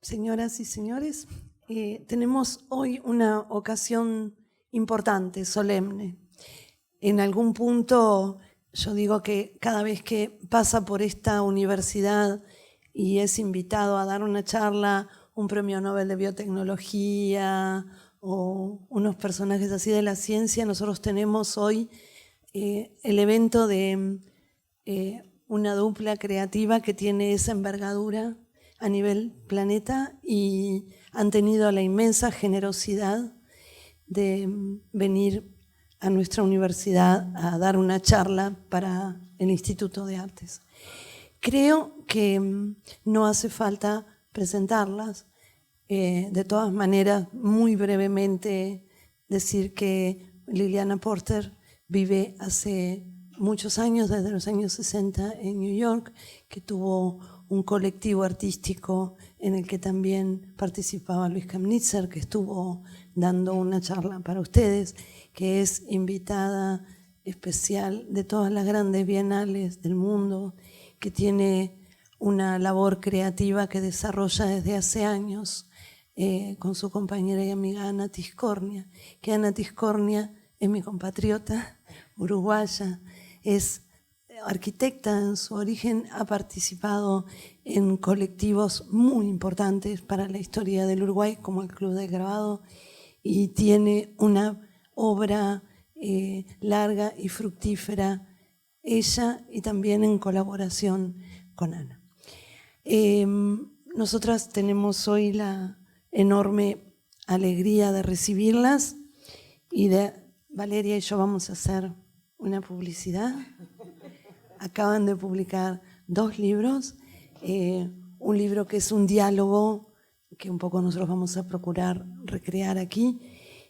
Señoras y señores, tenemos hoy una ocasión importante, solemne. En algún punto yo digo que cada vez que pasa por esta universidad y es invitado a dar una charla, un premio Nobel de Biotecnología o unos personajes así de la ciencia, nosotros tenemos hoy el evento de una dupla creativa que tiene esa envergadura a nivel planeta y han tenido la inmensa generosidad de venir a nuestra universidad a dar una charla para el Instituto de Artes. Creo que no hace falta presentarlas. De todas maneras, muy brevemente decir que Liliana Porter vive hace muchos años, desde los años 60 en New York, que tuvo un colectivo artístico en el que también participaba Luis Kamnitzer, que estuvo dando una charla para ustedes, que es invitada especial de todas las grandes bienales del mundo, que tiene una labor creativa que desarrolla desde hace años con su compañera y amiga Ana Tiscornia, que Ana Tiscornia es mi compatriota uruguaya, es arquitecta en su origen, ha participado en colectivos muy importantes para la historia del Uruguay, como el Club del Grabado, y tiene una obra larga y fructífera, ella y también en colaboración con Ana. Nosotras tenemos hoy la enorme alegría de recibirlas y Valeria y yo vamos a hacer una publicidad. Acaban de publicar 2 libros, un libro que es un diálogo que un poco nosotros vamos a procurar recrear aquí,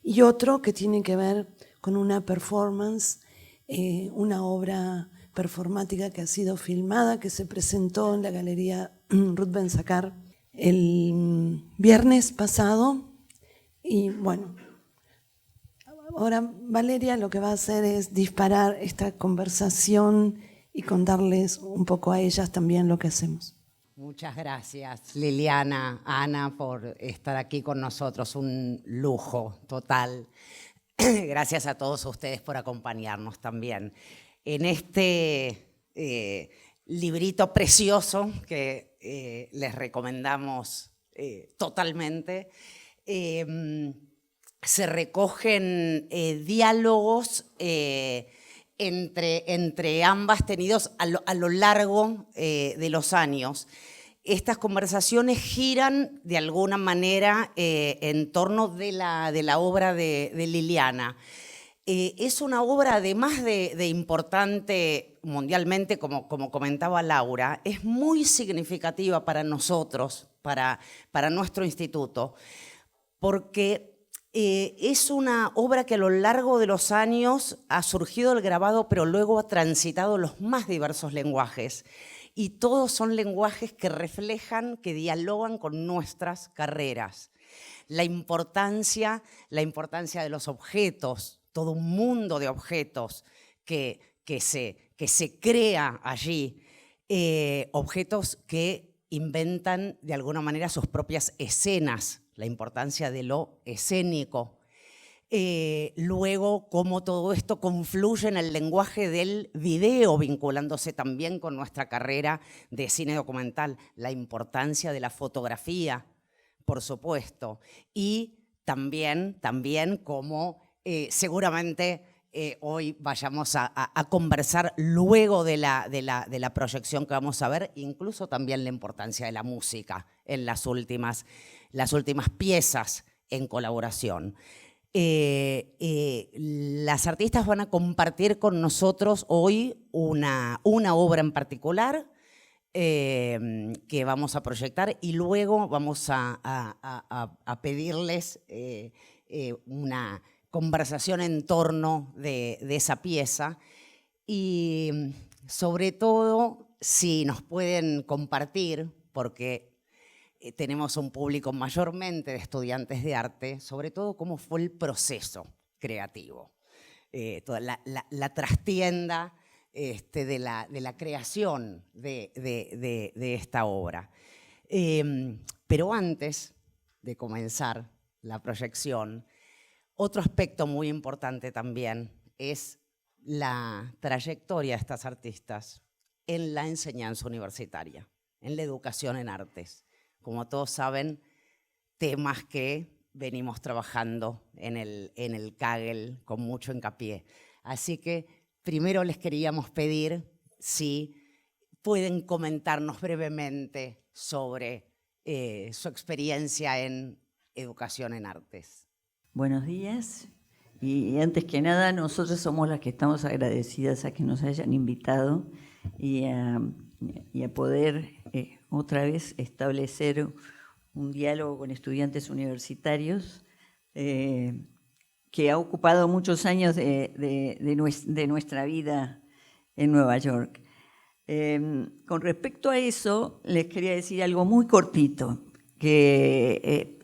y otro que tiene que ver con una performance, una obra performática que ha sido filmada, que se presentó en la Galería Ruth Ben-Sakar el viernes pasado. Y bueno, ahora Valeria lo que va a hacer es disparar esta conversación y contarles un poco a ellas también lo que hacemos. Muchas gracias, Liliana, Ana, por estar aquí con nosotros. Un lujo total. Gracias a todos ustedes por acompañarnos también en este librito precioso que les recomendamos totalmente. Se recogen diálogos entre ambas tenidos a lo largo de los años. Estas conversaciones giran de alguna manera en torno de la obra de Liliana. Es una obra, además de importante mundialmente, como comentaba Laura, es muy significativa para nosotros, para nuestro instituto, porque es una obra que a lo largo de los años ha surgido el grabado, pero luego ha transitado los más diversos lenguajes. Y todos son lenguajes que reflejan, que dialogan con nuestras carreras. La importancia de los objetos, todo un mundo de objetos que se crea allí, objetos que inventan de alguna manera sus propias escenas, la importancia de lo escénico. Luego, cómo todo esto confluye en el lenguaje del video, vinculándose también con nuestra carrera de cine documental, la importancia de la fotografía, por supuesto, y también como seguramente hoy vayamos a conversar luego de la proyección que vamos a ver, incluso también la importancia de la música en las últimas piezas en colaboración. Las artistas van a compartir con nosotros hoy una obra en particular que vamos a proyectar, y luego vamos a pedirles una conversación en torno de esa pieza, y sobre todo si nos pueden compartir, porque tenemos un público mayormente de estudiantes de arte, sobre todo cómo fue el proceso creativo, toda la trastienda de la creación de esta obra. Pero antes de comenzar la proyección, otro aspecto muy importante también es la trayectoria de estas artistas en la enseñanza universitaria, en la educación en artes. Como todos saben, temas que venimos trabajando en el CAGEL con mucho hincapié. Así que primero les queríamos pedir si pueden comentarnos brevemente sobre su experiencia en educación en artes. Buenos días. Y antes que nada, nosotros somos las que estamos agradecidas a que nos hayan invitado y a poder otra vez establecer un diálogo con estudiantes universitarios que ha ocupado muchos años de nuestra vida en Nueva York. Con respecto a eso, les quería decir algo muy cortito, que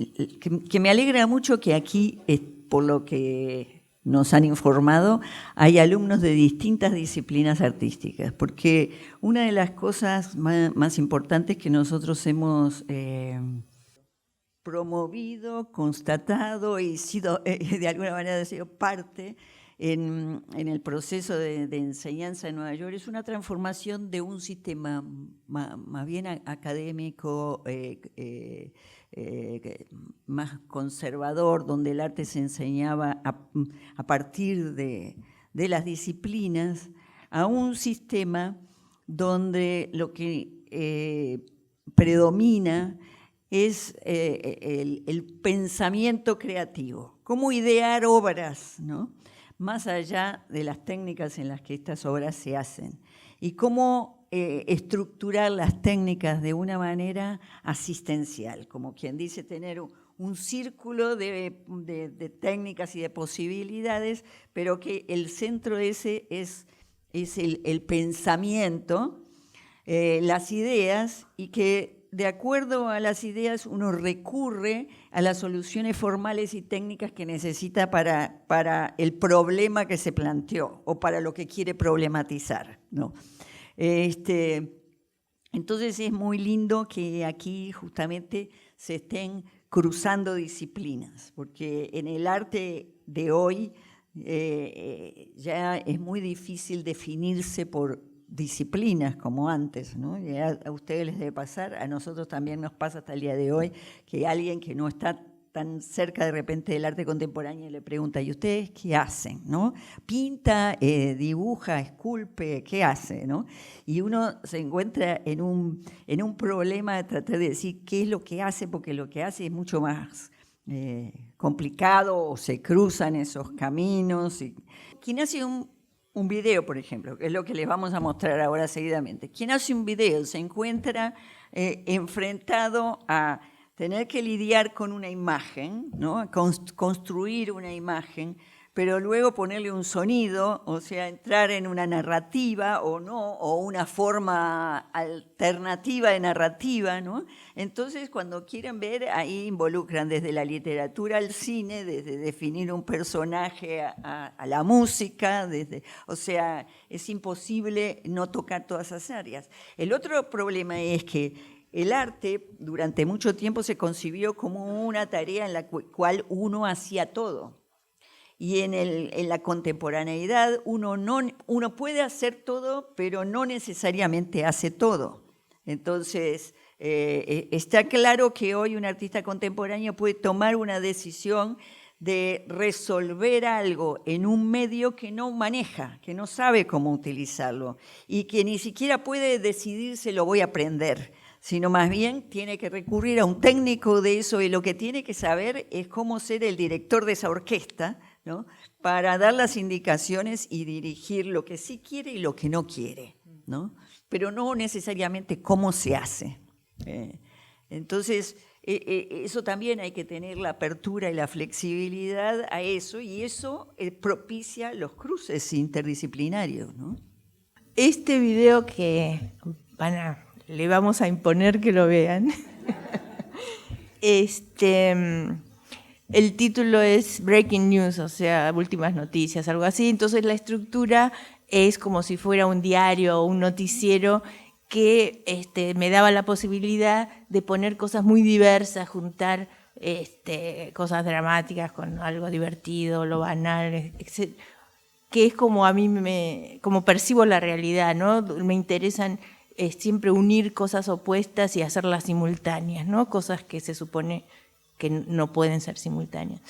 me alegra mucho que aquí, por lo que nos han informado, hay alumnos de distintas disciplinas artísticas, porque una de las cosas más importantes que nosotros hemos promovido, constatado y sido, de alguna manera, sido parte en el proceso de enseñanza en Nueva York es una transformación de un sistema más bien académico, más conservador, donde el arte se enseñaba a partir de las disciplinas, a un sistema donde lo que predomina es el pensamiento creativo, cómo idear obras, ¿no?, más allá de las técnicas en las que estas obras se hacen, y cómo estructurar las técnicas de una manera asistencial, como quien dice, tener un círculo de técnicas y de posibilidades, pero que el centro ese es el pensamiento, las ideas, y que de acuerdo a las ideas uno recurre a las soluciones formales y técnicas que necesita para el problema que se planteó o para lo que quiere problematizar, ¿no? Entonces es muy lindo que aquí justamente se estén cruzando disciplinas, porque en el arte de hoy ya es muy difícil definirse por disciplinas como antes, ¿no? Ya a ustedes les debe pasar, a nosotros también nos pasa hasta el día de hoy, que alguien que no está tan cerca de repente del arte contemporáneo le pregunta, ¿y ustedes qué hacen?, ¿no? Pinta, dibuja, esculpe, ¿qué hace?, ¿no? Y uno se encuentra en un problema de tratar de decir qué es lo que hace, porque lo que hace es mucho más complicado, o se cruzan esos caminos. Quien hace un video, por ejemplo, que es lo que les vamos a mostrar ahora seguidamente. Quien hace un video se encuentra enfrentado a tener que lidiar con una imagen, ¿no?, construir una imagen, pero luego ponerle un sonido, o sea, entrar en una narrativa o no, o una forma alternativa de narrativa, ¿no? Entonces, cuando quieren ver, ahí involucran desde la literatura al cine, desde definir un personaje a la música, o sea, es imposible no tocar todas esas áreas. El otro problema es que el arte durante mucho tiempo se concibió como una tarea en la cual uno hacía todo. Y en la contemporaneidad uno puede hacer todo, pero no necesariamente hace todo. Entonces, está claro que hoy un artista contemporáneo puede tomar una decisión de resolver algo en un medio que no maneja, que no sabe cómo utilizarlo y que ni siquiera puede decidir si lo voy a aprender, sino más bien tiene que recurrir a un técnico de eso, y lo que tiene que saber es cómo ser el director de esa orquesta, ¿no?, para dar las indicaciones y dirigir lo que sí quiere y lo que no quiere, ¿no?, pero no necesariamente cómo se hace. Entonces, eso también hay que tener la apertura y la flexibilidad a eso, y eso propicia los cruces interdisciplinarios, ¿no? Este video que le vamos a imponer que lo vean, el título es Breaking News, o sea, últimas noticias, algo así. Entonces la estructura es como si fuera un diario o un noticiero que me daba la posibilidad de poner cosas muy diversas, juntar cosas dramáticas con algo divertido, lo banal, etc., que es como a mí como percibo la realidad, ¿no? Me interesan siempre unir cosas opuestas y hacerlas simultáneas, ¿no? Cosas que se supone que no pueden ser simultáneas.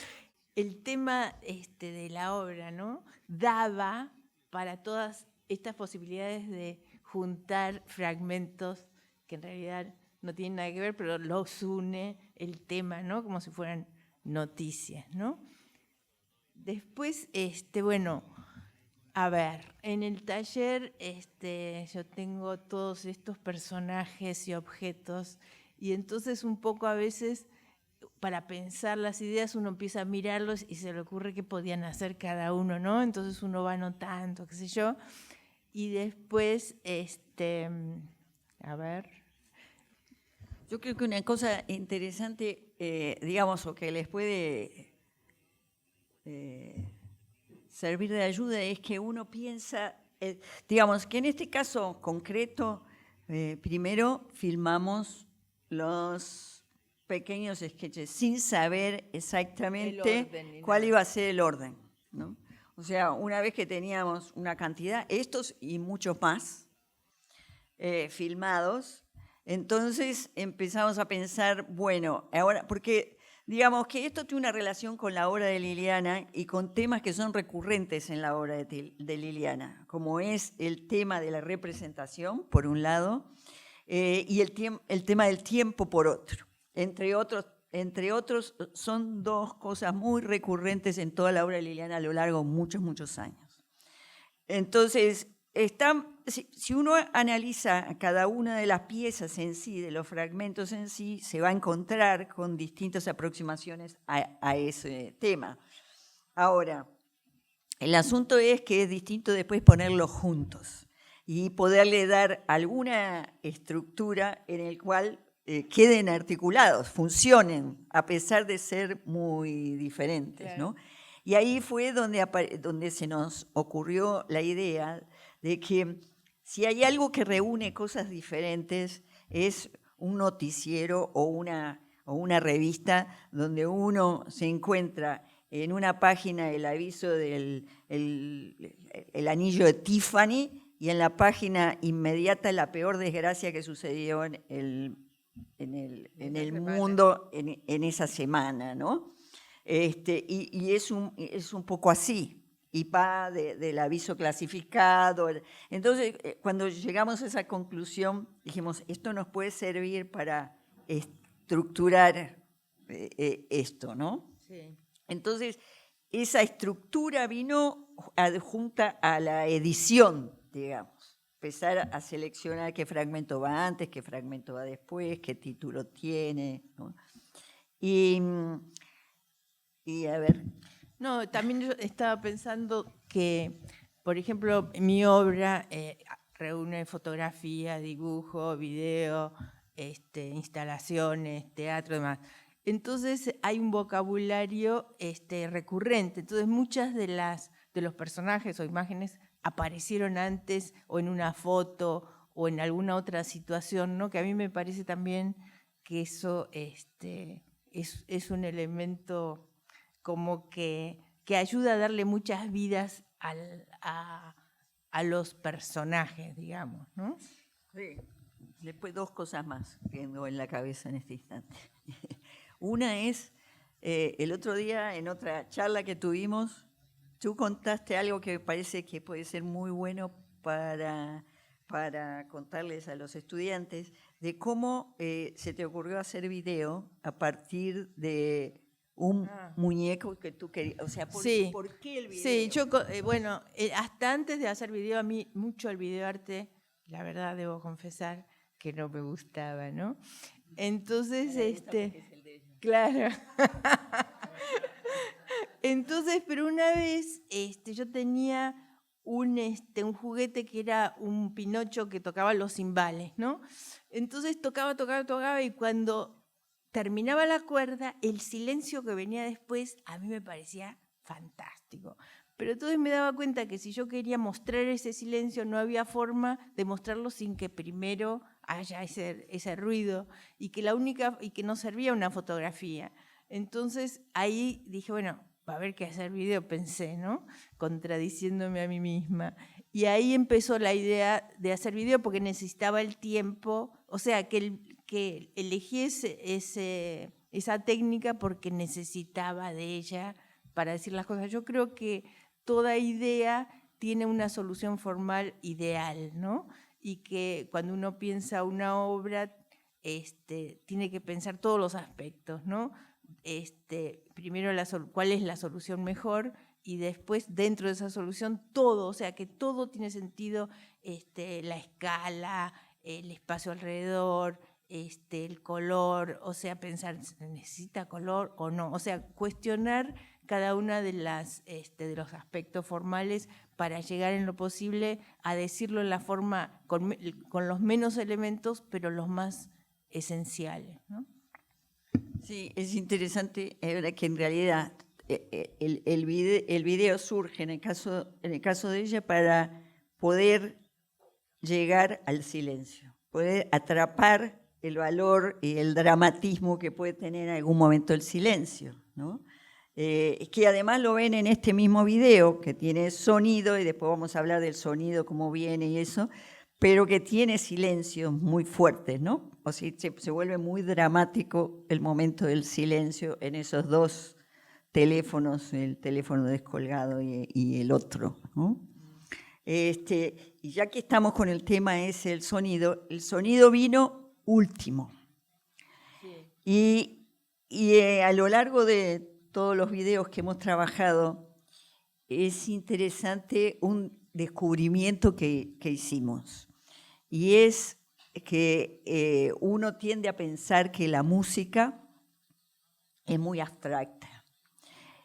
El tema de la obra, ¿no?, daba para todas estas posibilidades de juntar fragmentos que en realidad no tienen nada que ver, pero los une el tema, ¿no?, como si fueran noticias, ¿no? Después, bueno, a ver, en el taller yo tengo todos estos personajes y objetos, y entonces un poco a veces para pensar las ideas uno empieza a mirarlos y se le ocurre qué podían hacer cada uno, ¿no? Entonces uno va anotando, qué sé yo, y después, a ver. Yo creo que una cosa interesante, digamos, o que les puede servir de ayuda es que uno piensa, digamos, que en este caso concreto, primero filmamos los pequeños sketches sin saber exactamente cuál iba a ser el orden, ¿no? O sea, una vez que teníamos una cantidad, estos y muchos más filmados, entonces empezamos a pensar, bueno, ahora, porque digamos que esto tiene una relación con la obra de Liliana y con temas que son recurrentes en la obra de Liliana, como es el tema de la representación, por un lado, y el tema del tiempo, por otro. Entre otros, son dos cosas muy recurrentes en toda la obra de Liliana a lo largo de muchos, muchos años. Entonces, si uno analiza cada una de las piezas en sí, de los fragmentos en sí, se va a encontrar con distintas aproximaciones a ese tema. Ahora, el asunto es que es distinto después ponerlos juntos y poderle dar alguna estructura en el cual queden articulados, funcionen, a pesar de ser muy diferentes, claro, ¿no? Y ahí fue donde se nos ocurrió la idea de que si hay algo que reúne cosas diferentes, es un noticiero o una revista donde uno se encuentra en una página el aviso del el anillo de Tiffany y en la página inmediata la peor desgracia que sucedió en el mundo en esa semana, ¿no? Y es un poco así, y va del aviso clasificado. Entonces, cuando llegamos a esa conclusión, dijimos, esto nos puede servir para estructurar esto, ¿no? Sí. Entonces, esa estructura vino adjunta a la edición, digamos. Empezar a seleccionar qué fragmento va antes, qué fragmento va después, qué título tiene, ¿no? Y a ver. No, también yo estaba pensando que, por ejemplo, mi obra reúne fotografía, dibujo, video, instalaciones, teatro, demás. Entonces hay un vocabulario recurrente. Entonces muchas de los personajes o imágenes aparecieron antes o en una foto o en alguna otra situación, ¿no? Que a mí me parece también que eso es un elemento como que ayuda a darle muchas vidas a los personajes, digamos, ¿no? Sí. Después dos cosas más que tengo en la cabeza en este instante. Una es, el otro día en otra charla que tuvimos, tú contaste algo que me parece que puede ser muy bueno para contarles a los estudiantes, de cómo se te ocurrió hacer video a partir de un muñeco que tú querías. O sea, ¿por qué el video? Sí, yo, bueno, hasta antes de hacer video, a mí mucho el videoarte, la verdad debo confesar que no me gustaba, ¿no? Entonces, claro. Entonces, pero una vez yo tenía un juguete que era un Pinocho que tocaba los cimbales, ¿no? Entonces tocaba y cuando terminaba la cuerda, el silencio que venía después a mí me parecía fantástico. Pero entonces me daba cuenta que si yo quería mostrar ese silencio, no había forma de mostrarlo sin que primero haya ese ruido, y que no servía una fotografía. Entonces ahí dije, bueno, va a haber que hacer video, pensé, ¿no? Contradiciéndome a mí misma. Y ahí empezó la idea de hacer video porque necesitaba el tiempo, o sea, que elegí esa técnica porque necesitaba de ella para decir las cosas. Yo creo que toda idea tiene una solución formal ideal, ¿no? Y que cuando uno piensa una obra, tiene que pensar todos los aspectos, ¿no? Primero cuál es la solución mejor, y después dentro de esa solución todo, o sea que todo tiene sentido, la escala, el espacio alrededor, el color, o sea, pensar, ¿se necesita color o no? O sea, cuestionar cada una de los aspectos formales para llegar en lo posible a decirlo en la forma, con los menos elementos, pero los más esenciales, ¿no? Sí, es interesante que en realidad el video surge en el caso de ella para poder llegar al silencio, poder atrapar el valor y el dramatismo que puede tener en algún momento el silencio, ¿no? Que además lo ven en este mismo video, que tiene sonido, y después vamos a hablar del sonido, cómo viene y eso, pero que tiene silencios muy fuertes, ¿no? O sea, se vuelve muy dramático el momento del silencio en esos dos teléfonos, el teléfono descolgado y el otro, ¿no? Y ya que estamos con el tema ese, el sonido vino último. Sí. Y a lo largo de todos los videos que hemos trabajado, es interesante un descubrimiento que hicimos. Y es que uno tiende a pensar que la música es muy abstracta.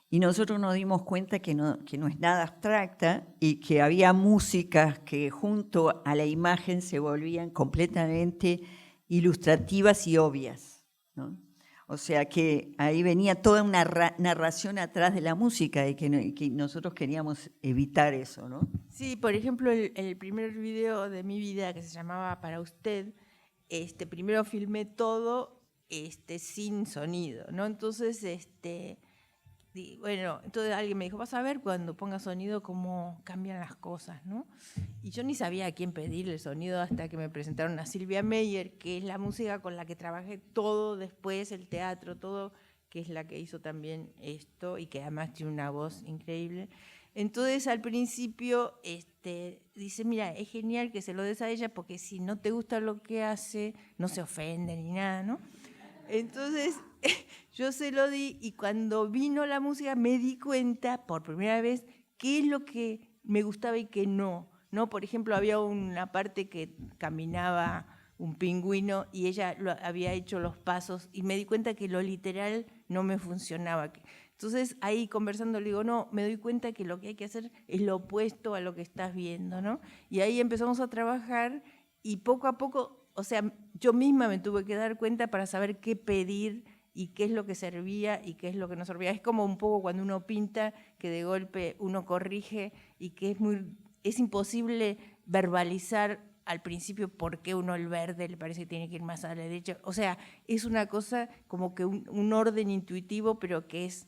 Y nosotros nos dimos cuenta que no es nada abstracta, y que había músicas que junto a la imagen se volvían completamente ilustrativas y obvias, ¿no? O sea que ahí venía toda una narración atrás de la música, y que nosotros queríamos evitar eso, ¿no? Sí, por ejemplo, el primer video de mi vida, que se llamaba Para Usted, primero filmé todo sin sonido, ¿no? Entonces, bueno, entonces alguien me dijo, vas a ver cuando ponga sonido cómo cambian las cosas, ¿no? Y yo ni sabía a quién pedirle el sonido hasta que me presentaron a Silvia Meyer, que es la música con la que trabajé todo después, el teatro, todo, que es la que hizo también esto y que además tiene una voz increíble. Entonces al principio dice, mira, es genial que se lo des a ella porque si no te gusta lo que hace, no se ofende ni nada, ¿no? Entonces yo se lo di, y cuando vino la música me di cuenta por primera vez qué es lo que me gustaba y qué no, ¿no? Por ejemplo, había una parte que caminaba un pingüino y ella había hecho los pasos, y me di cuenta que lo literal no me funcionaba. Entonces ahí conversando le digo, no, me doy cuenta que lo que hay que hacer es lo opuesto a lo que estás viendo, ¿no? Y ahí empezamos a trabajar, y poco a poco, o sea, yo misma me tuve que dar cuenta para saber qué pedir y qué es lo que servía y qué es lo que no servía. Es como un poco cuando uno pinta, que de golpe uno corrige, y que es imposible verbalizar al principio por qué uno el verde le parece que tiene que ir más a la derecha. O sea, es una cosa como que un orden intuitivo, pero que es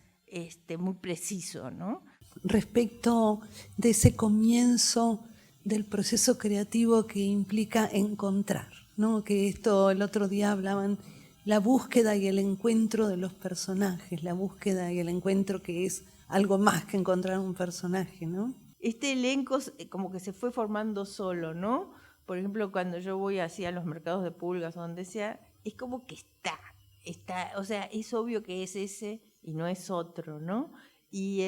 muy preciso, ¿no? Respecto de ese comienzo del proceso creativo que implica encontrar, ¿no? Que esto el otro día hablaban, la búsqueda y el encuentro de los personajes, la búsqueda y el encuentro, que es algo más que encontrar un personaje, ¿no? Este elenco como que se fue formando solo, ¿no? Por ejemplo, cuando yo voy así a los mercados de pulgas o donde sea, es como que está, o sea, es obvio que es ese y no es otro, ¿no? Y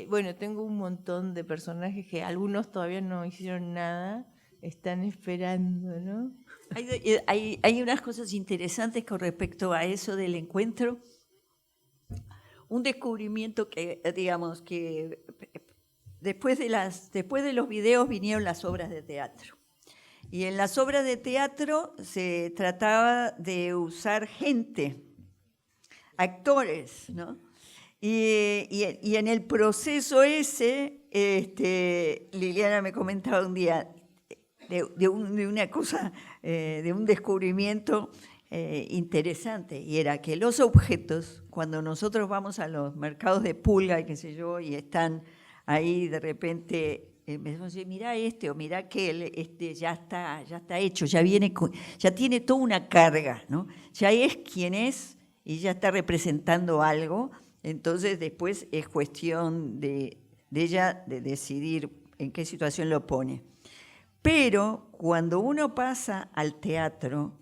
bueno, tengo un montón de personajes que algunos todavía no hicieron nada, están esperando, ¿no? Hay unas cosas interesantes con respecto a eso del encuentro. Un descubrimiento que, digamos, que después de los videos vinieron las obras de teatro. Y en las obras de teatro se trataba de usar gente, actores, ¿no? Y en el proceso ese, Liliana me comentaba un día de una cosa, de un descubrimiento interesante, y era que los objetos, cuando nosotros vamos a los mercados de pulga y qué sé yo, y están ahí de repente, me dicen, mirá este o mirá aquel, ya está hecho, ya tiene toda una carga, ¿no? Ya es quien es y ya está representando algo. Entonces después es cuestión de ella de decidir en qué situación lo pone. Pero cuando uno pasa al teatro,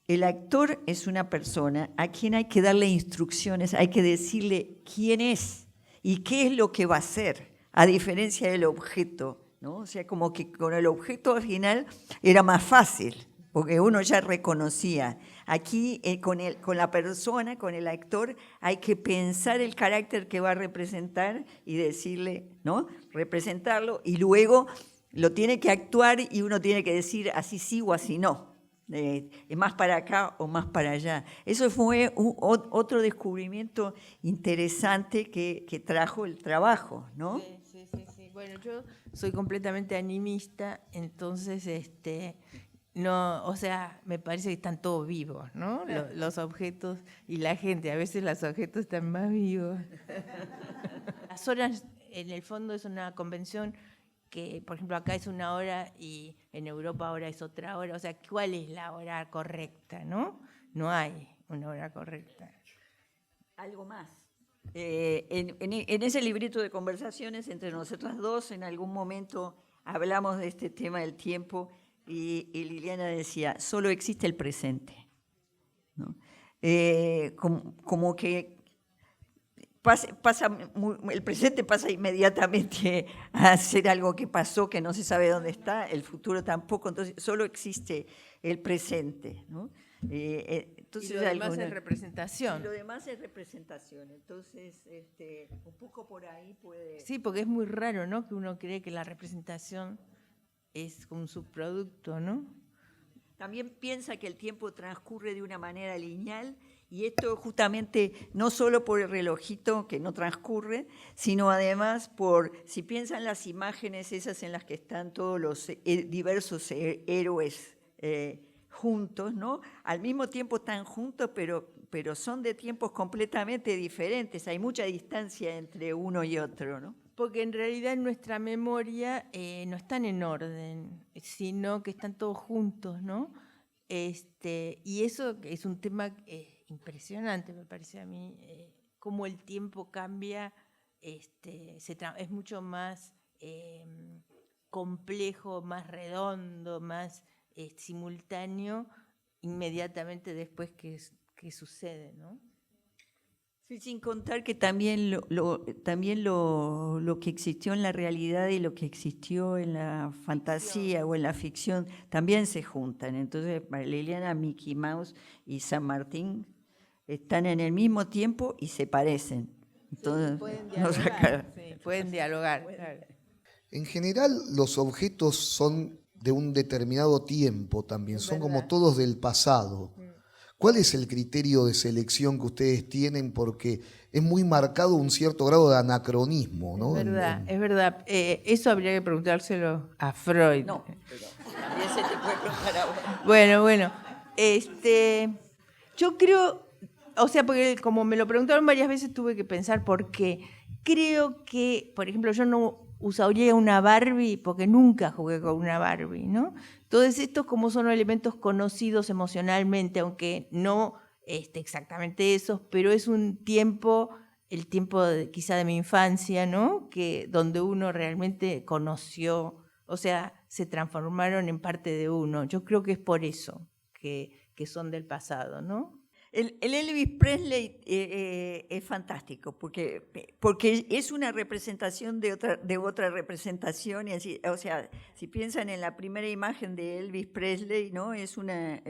el actor es una persona a quien hay que darle instrucciones, hay que decirle quién es y qué es lo que va a hacer, a diferencia del objeto, ¿no? O sea, como que con el objeto original era más fácil, porque uno ya reconocía. Aquí con la persona, con el actor, hay que pensar el carácter que va a representar y decirle, ¿no? Representarlo, y luego lo tiene que actuar y uno tiene que decir así sí o así no. Es más para acá o más para allá. Eso fue otro descubrimiento interesante que trajo el trabajo, ¿no? Sí. Bueno, yo soy completamente animista, entonces no, o sea, me parece que están todos vivos, ¿no? Los objetos y la gente, a veces los objetos están más vivos. Las horas, en el fondo, es una convención que, por ejemplo, acá es una hora y en Europa ahora es otra hora. O sea, ¿cuál es la hora correcta, no? No hay una hora correcta. Algo más. En ese librito de conversaciones entre nosotras dos, en algún momento hablamos de este tema del tiempo y Liliana decía, solo existe el presente, ¿no? Como que el presente pasa inmediatamente a ser algo que pasó, que no se sabe dónde está, el futuro tampoco, entonces solo existe el presente, ¿no? Entonces, y lo demás es representación. Y lo demás es representación, entonces un poco por ahí puede... Sí, porque es muy raro, ¿no? Que uno cree que la representación es como un subproducto, ¿no? También piensa que el tiempo transcurre de una manera lineal, y esto justamente no solo por el relojito que no transcurre, sino además si piensan las imágenes esas en las que están todos los diversos héroes juntos, ¿no? Al mismo tiempo están juntos, pero son de tiempos completamente diferentes, hay mucha distancia entre uno y otro, ¿no? Porque en realidad en nuestra memoria no están en orden, sino que están todos juntos, ¿no? Y eso es un tema impresionante, me parece a mí, cómo el tiempo cambia, es mucho más complejo, más redondo, más simultáneo, inmediatamente después que sucede, ¿no? Sí, sin contar que también lo que existió en la realidad y lo que existió en la fantasía o en la ficción también se juntan. Entonces, para Liliana, Mickey Mouse y San Martín están en el mismo tiempo y se parecen. Entonces, pueden dialogar. Claro. En general, los objetos son de un determinado tiempo también, son como todos del pasado. ¿Cuál es el criterio de selección que ustedes tienen? Porque es muy marcado un cierto grado de anacronismo, ¿no? Es verdad. Eso habría que preguntárselo a Freud. No, pero también se te puede preguntar a vos. Bueno. Yo creo, o sea, porque como me lo preguntaron varias veces, tuve que pensar por qué. Creo que, por ejemplo, yo no usaría una Barbie porque nunca jugué con una Barbie, ¿no? Todos estos como son elementos conocidos emocionalmente, aunque no exactamente esos, pero es un tiempo, el tiempo quizá de mi infancia, ¿no? Donde uno realmente conoció, o sea, se transformaron en parte de uno. Yo creo que es por eso que son del pasado, ¿no? El Elvis Presley es fantástico porque es una representación de otra representación, y así, o sea, si piensan en la primera imagen de Elvis Presley, ¿no? Es una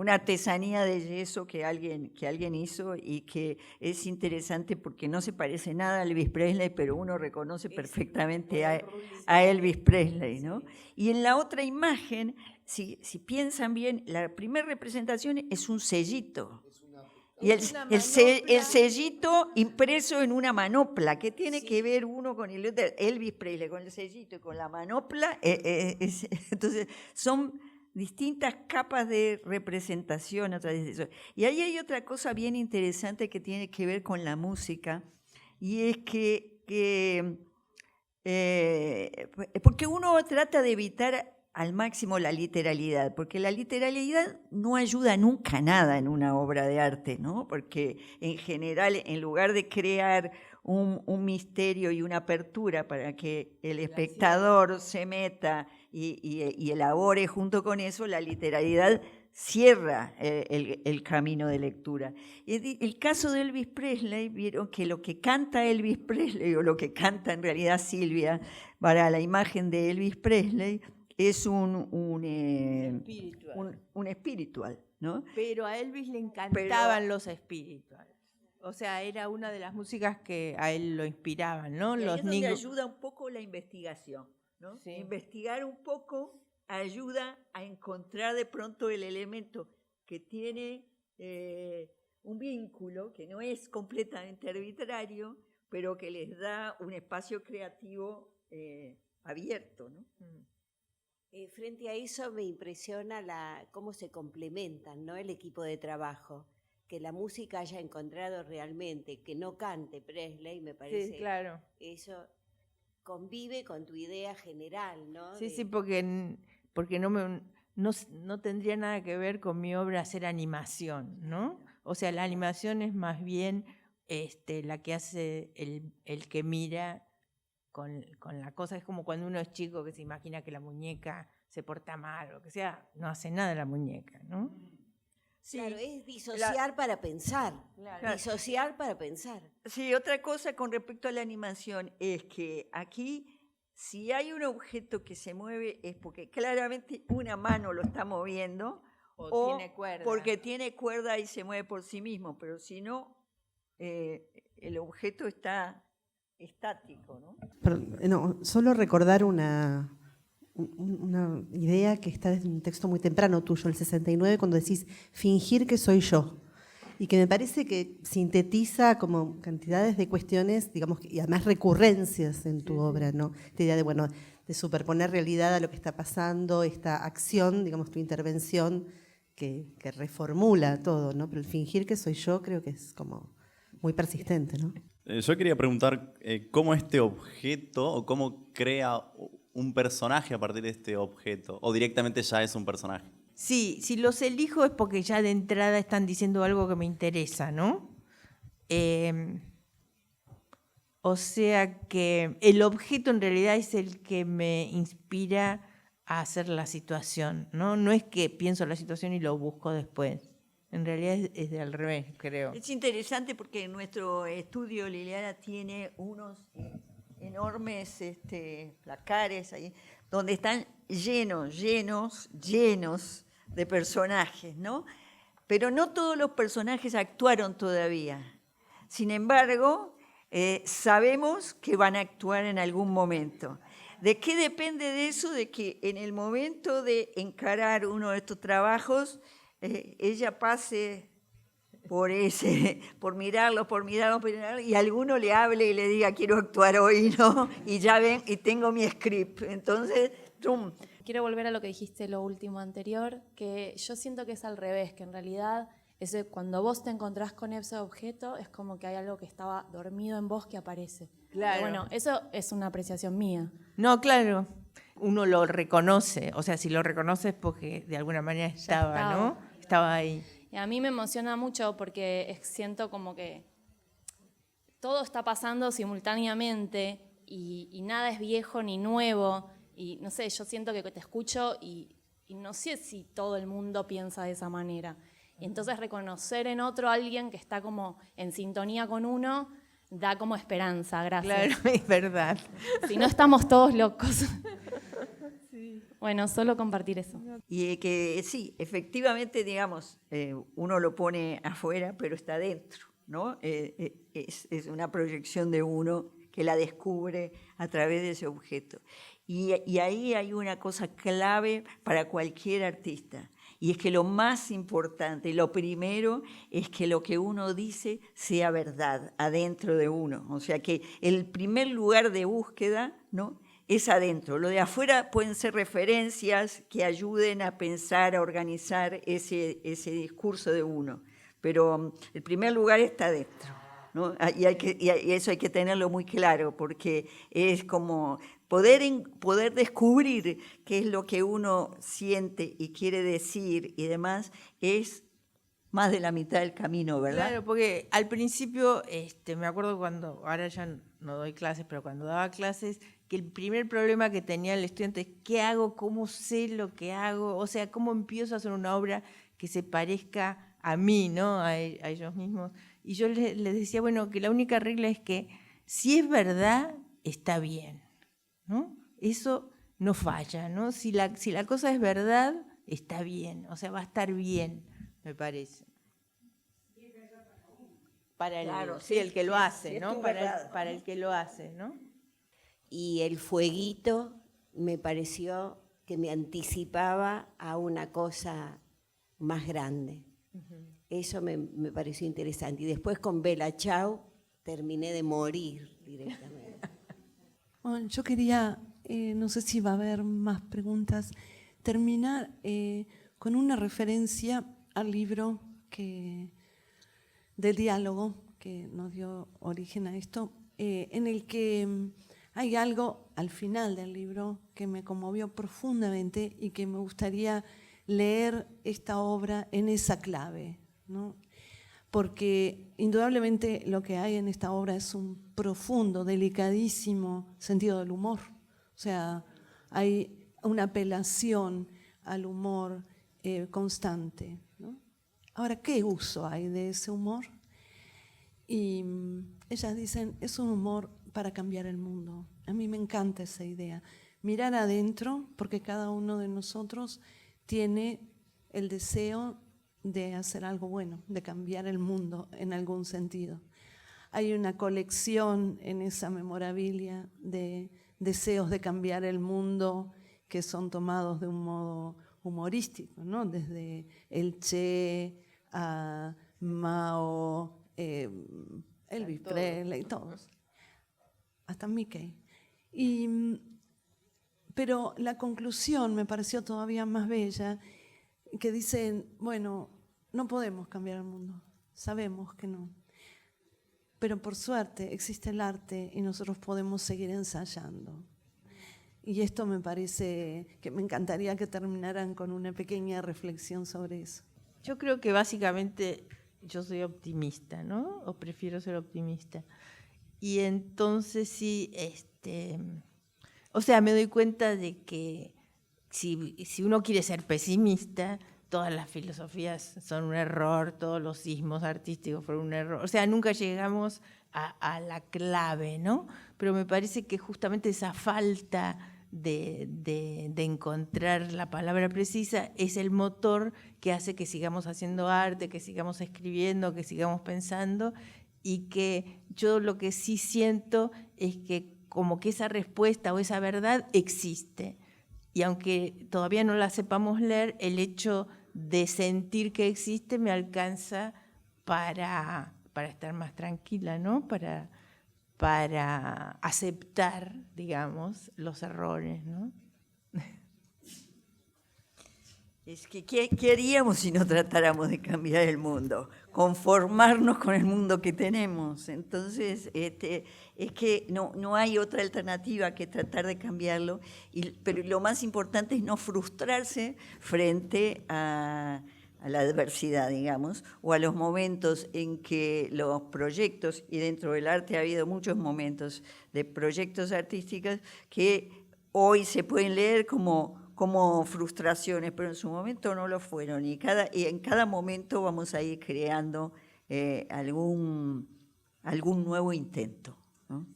artesanía de yeso que alguien hizo, y que es interesante porque no se parece nada a Elvis Presley, pero uno reconoce perfectamente a Elvis Presley, ¿no? Y en la otra imagen, si piensan bien, la primera representación es un sellito. Y el sellito impreso en una manopla. ¿Qué tiene que ver uno con el otro? Elvis Presley, con el sellito y con la manopla. Entonces, son distintas capas de representación a través de eso. Y ahí hay otra cosa bien interesante que tiene que ver con la música, y es porque uno trata de evitar al máximo la literalidad, porque la literalidad no ayuda nunca a nada en una obra de arte, ¿no? Porque en general, en lugar de crear un misterio y una apertura para que el espectador se meta y elabore junto con eso, la literalidad cierra el camino de lectura. El caso de Elvis Presley, vieron que lo que canta Elvis Presley, o lo que canta en realidad Silvia para la imagen de Elvis Presley, es un espiritual, ¿no? Pero a Elvis le encantaban los espirituales. O sea, era una de las músicas que a él lo inspiraban, ¿no? Y ahí Los es donde niños. ayuda un poco la investigación, ¿no? Sí. Investigar un poco ayuda a encontrar de pronto el elemento que tiene un vínculo, que no es completamente arbitrario, pero que les da un espacio creativo abierto, ¿no? Frente a eso me impresiona cómo se complementan, ¿no? El equipo de trabajo. Que la música haya encontrado realmente, que no cante Presley, me parece. Sí, claro. Eso convive con tu idea general, ¿no? Sí, porque no tendría nada que ver con mi obra hacer animación, ¿no? O sea, la animación es más bien la que hace el que mira con la cosa. Es como cuando uno es chico que se imagina que la muñeca se porta mal o lo que sea, no hace nada la muñeca, ¿no? Sí, claro, es disociar para pensar. Claro. Disociar para pensar. Sí, otra cosa con respecto a la animación es que aquí, si hay un objeto que se mueve, es porque claramente una mano lo está moviendo o tiene cuerda. Porque tiene cuerda y se mueve por sí mismo, pero si no, el objeto está estático, ¿no? Perdón, no, solo recordar una idea que está desde un texto muy temprano tuyo, el 69, cuando decís fingir que soy yo, y que me parece que sintetiza como cantidades de cuestiones, digamos, y además recurrencias en tu obra, ¿no? Esta idea de superponer realidad a lo que está pasando, esta acción, digamos, tu intervención que reformula todo, ¿no? Pero el fingir que soy yo creo que es como muy persistente, ¿no? Yo quería preguntar cómo este objeto o cómo crea un personaje a partir de este objeto, o directamente ya es un personaje. Sí, si los elijo es porque ya de entrada están diciendo algo que me interesa, ¿no? O sea que el objeto en realidad es el que me inspira a hacer la situación, ¿no? No es que pienso la situación y lo busco después. En realidad es al revés, creo. Es interesante porque en nuestro estudio Liliana tiene unos enormes placares ahí, donde están llenos de personajes, ¿no? Pero no todos los personajes actuaron todavía. Sin embargo, sabemos que van a actuar en algún momento. ¿De qué depende de eso? De que en el momento de encarar uno de estos trabajos, ella pase por mirarlo, y alguno le hable y le diga quiero actuar hoy, ¿no? Y ya ven, y tengo mi script. Entonces, ¡tum! Quiero volver a lo que dijiste lo último anterior, que yo siento que es al revés, que en realidad cuando vos te encontrás con ese objeto es como que hay algo que estaba dormido en vos que aparece. Claro. Pero bueno, eso es una apreciación mía. No, claro, uno lo reconoce, o sea, si lo reconoces porque de alguna manera estaba, ¿no? Estaba ahí. Y a mí me emociona mucho porque siento como que todo está pasando simultáneamente y nada es viejo ni nuevo. Y no sé, yo siento que te escucho y no sé si todo el mundo piensa de esa manera. Y entonces reconocer en otro a alguien que está como en sintonía con uno da como esperanza, gracias. Claro, es verdad. Si no estamos todos locos. Sí. Bueno, solo compartir eso. Y que sí, efectivamente, digamos, uno lo pone afuera, pero está dentro, ¿no? Es una proyección de uno que la descubre a través de ese objeto. Y ahí hay una cosa clave para cualquier artista, Y es que lo más importante, lo primero, es que lo que uno dice sea verdad adentro de uno. O sea que el primer lugar de búsqueda, ¿no?, es adentro. Lo de afuera pueden ser referencias que ayuden a pensar, a organizar ese discurso de uno. Pero el primer lugar está adentro, ¿no? Y eso hay que tenerlo muy claro, porque es como poder descubrir qué es lo que uno siente y quiere decir y demás, es más de la mitad del camino, ¿verdad? Claro, porque al principio, me acuerdo cuando, ahora ya no doy clases, pero cuando daba clases, que el primer problema que tenía el estudiante es ¿qué hago? ¿Cómo sé lo que hago? O sea, ¿cómo empiezo a hacer una obra que se parezca a mí, ¿no? A ellos mismos. Y yo les decía, bueno, que la única regla es que si es verdad, está bien, ¿no? Eso no falla, ¿no? Si la cosa es verdad, está bien, o sea, va a estar bien, me parece. Para el, Claro, sí, el que lo hace, sí, ¿no? es Para el que lo hace, ¿no? Y el fueguito me pareció que me anticipaba a una cosa más grande. Eso me pareció interesante. Y después con Bella Ciao terminé de morir directamente. Bueno, yo quería, no sé si va a haber más preguntas, terminar con una referencia al libro del diálogo que nos dio origen a esto, en el que hay algo al final del libro que me conmovió profundamente y que me gustaría leer esta obra en esa clave, ¿no? Porque indudablemente lo que hay en esta obra es un profundo, delicadísimo sentido del humor. O sea, hay una apelación al humor constante, ¿no? Ahora, ¿qué uso hay de ese humor? Y ellas dicen, es un humor para cambiar el mundo. A mí me encanta esa idea. Mirar adentro, porque cada uno de nosotros tiene el deseo de hacer algo bueno, de cambiar el mundo en algún sentido. Hay una colección en esa memorabilia de deseos de cambiar el mundo que son tomados de un modo humorístico, ¿no? Desde el Che a Mao, Elvis Presley, todos, hasta Mickey. Pero la conclusión me pareció todavía más bella, que dicen, bueno, no podemos cambiar el mundo, sabemos que no, pero por suerte existe el arte y nosotros podemos seguir ensayando. Y esto me parece que me encantaría que terminaran con una pequeña reflexión sobre eso. Yo creo que básicamente yo soy optimista, ¿no? O prefiero ser optimista. Y entonces sí, o sea, me doy cuenta de que si uno quiere ser pesimista, todas las filosofías son un error, todos los sismos artísticos fueron un error. O sea, nunca llegamos a la clave, ¿no? Pero me parece que justamente esa falta de encontrar la palabra precisa es el motor que hace que sigamos haciendo arte, que sigamos escribiendo, que sigamos pensando, y que yo lo que sí siento es que como que esa respuesta o esa verdad existe. Y aunque todavía no la sepamos leer, el hecho de sentir que existe me alcanza para estar más tranquila, ¿no? Para aceptar, digamos, los errores, ¿no? Es que, ¿qué haríamos si no tratáramos de cambiar el mundo? Conformarnos con el mundo que tenemos. Entonces, es que no hay otra alternativa que tratar de cambiarlo, pero lo más importante es no frustrarse frente a la adversidad, digamos, o a los momentos en que los proyectos, y dentro del arte ha habido muchos momentos de proyectos artísticos que hoy se pueden leer como frustraciones, pero en su momento no lo fueron, y en cada momento vamos a ir creando algún nuevo intento, ¿no?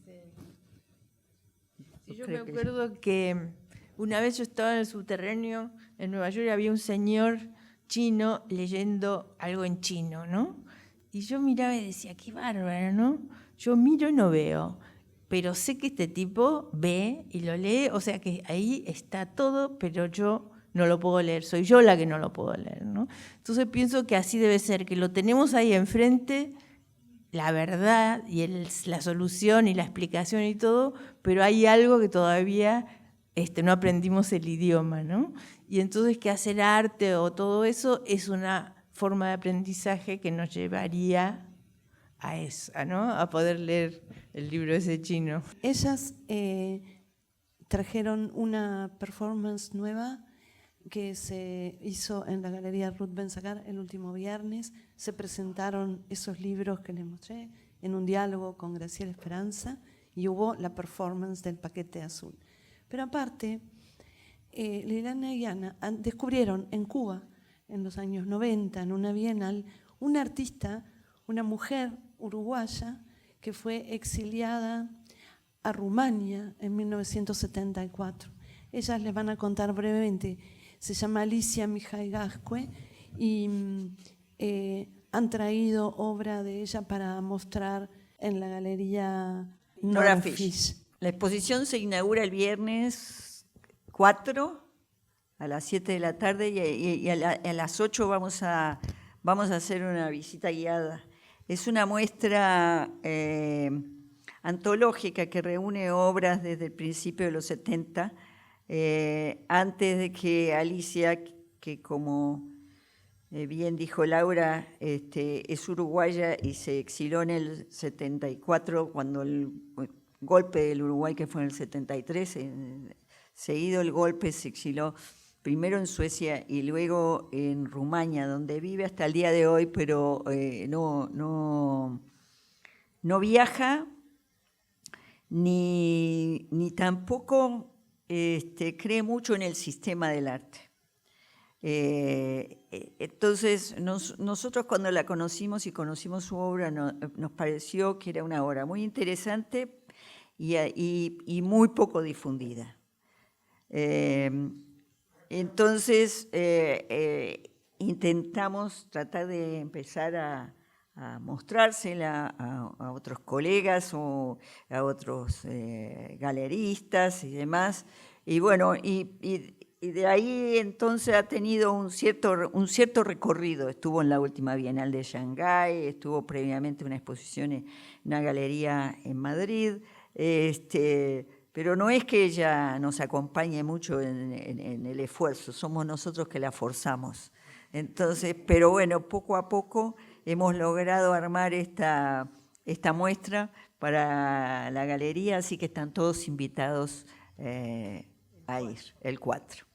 Sí, yo me acuerdo que una vez yo estaba en el subterráneo en Nueva York y había un señor chino leyendo algo en chino, ¿no? Y yo miraba y decía, qué bárbaro, ¿no? Yo miro y no veo, pero sé que este tipo ve y lo lee, o sea que ahí está todo, pero yo no lo puedo leer, soy yo la que no lo puedo leer, ¿no? Entonces pienso que así debe ser, que lo tenemos ahí enfrente, la verdad y la solución y la explicación y todo, pero hay algo que todavía no aprendimos el idioma, ¿no? Y entonces que hacer arte o todo eso es una forma de aprendizaje que nos llevaría a eso, ¿no? A poder leer el libro ese chino. Ellas trajeron una performance nueva que se hizo en la Galería Ruth Ben-Sacar el último viernes. Se presentaron esos libros que les mostré en un diálogo con Graciela Esperanza y hubo la performance del paquete azul. Pero aparte, Liliana y Ana descubrieron en Cuba, en los años 90, en una bienal, una artista, una mujer uruguaya que fue exiliada a Rumania en 1974. Ellas les van a contar brevemente. Se llama Alicia Mihaigascue y han traído obra de ella para mostrar en la Galería Nora Fish. Fish. La exposición se inaugura el viernes 4 a las 7 de la tarde y a las 8 vamos a hacer una visita guiada. Es una muestra antológica que reúne obras desde el principio de los 70, antes de que Alicia, que como bien dijo Laura, es uruguaya y se exiló en el 74, cuando el golpe del Uruguay, que fue en el 73, seguido el golpe, se exiló primero en Suecia y luego en Rumania, donde vive hasta el día de hoy, pero no viaja ni tampoco cree mucho en el sistema del arte. Entonces, nosotros cuando la conocimos y conocimos su obra, nos pareció que era una obra muy interesante y muy poco difundida. Entonces, intentamos tratar de empezar a mostrársela a otros colegas o a otros galeristas y demás. Y bueno, y de ahí entonces ha tenido un cierto recorrido. Estuvo en la última Bienal de Shanghái, estuvo previamente una exposición en una galería en Madrid, pero no es que ella nos acompañe mucho en el esfuerzo, somos nosotros que la forzamos. Entonces, pero bueno, poco a poco hemos logrado armar esta muestra para la galería, así que están todos invitados a ir el 4.